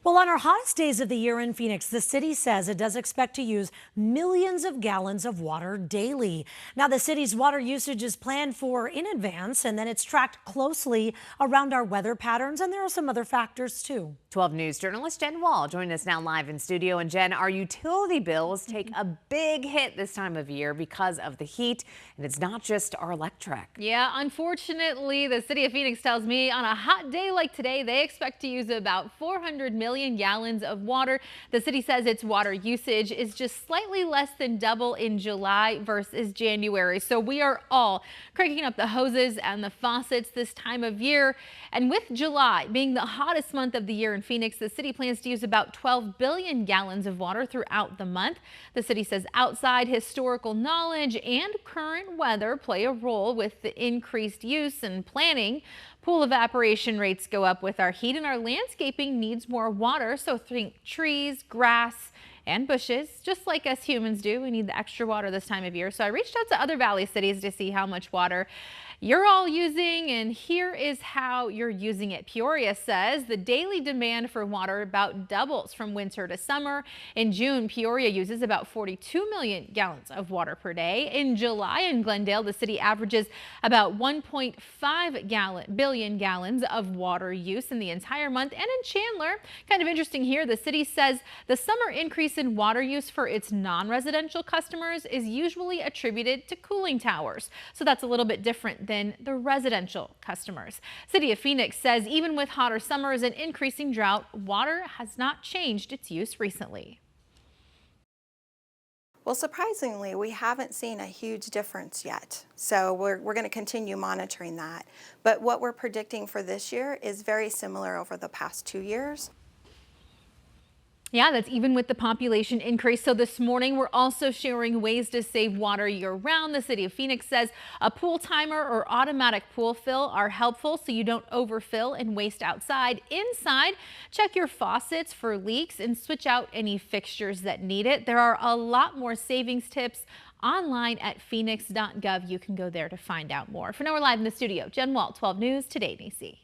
Well, on our hottest days of the year in Phoenix, the city says it does expect to use millions of gallons of water daily. Now, the city's water usage is planned for in advance, and then it's tracked closely around our weather patterns, and there are some other factors too. 12 News journalist Jen Wall joining us now live in studio. And Jen, our utility bills take a big hit this time of year because of the heat, and it's not just our electric. Yeah, unfortunately, the city of Phoenix tells me on a hot day like today, they expect to use about 400 million gallons of water. The city says its water usage is just slightly less than double in July versus January. So we are all cranking up the hoses and the faucets this time of year. And with July being the hottest month of the year in Phoenix, the city plans to use about 12 billion gallons of water throughout the month. The city says outside historical knowledge and current weather play a role with the increased use and planning. Pool evaporation rates go up with our heat, and our landscaping needs more water. So think trees, grass, and bushes, just like us humans do. We need the extra water this time of year. So I reached out to other Valley cities to see how much water you're all using, and here is how you're using it. Peoria says the daily demand for water about doubles from winter to summer. In June, Peoria uses about 42 million gallons of water per day. In July, in Glendale, the city averages about 1.5 billion gallons of water use in the entire month. And in Chandler, kind of interesting here, the city says the summer increase in water use for its non-residential customers is usually attributed to cooling towers. So that's a little bit different than the residential customers. City of Phoenix says even with hotter summers and increasing drought, water has not changed its use recently. Well, surprisingly, we haven't seen a huge difference yet. So we're going to continue monitoring that. But what we're predicting for this year is very similar over the past 2 years. Yeah, that's even with the population increase. So this morning, we're also sharing ways to save water year round. The city of Phoenix says a pool timer or automatic pool fill are helpful so you don't overfill and waste outside. Inside, check your faucets for leaks and switch out any fixtures that need it. There are a lot more savings tips online at phoenix.gov. You can go there to find out more. For now, we're live in the studio. Jen Wall, 12 News, Today, DC.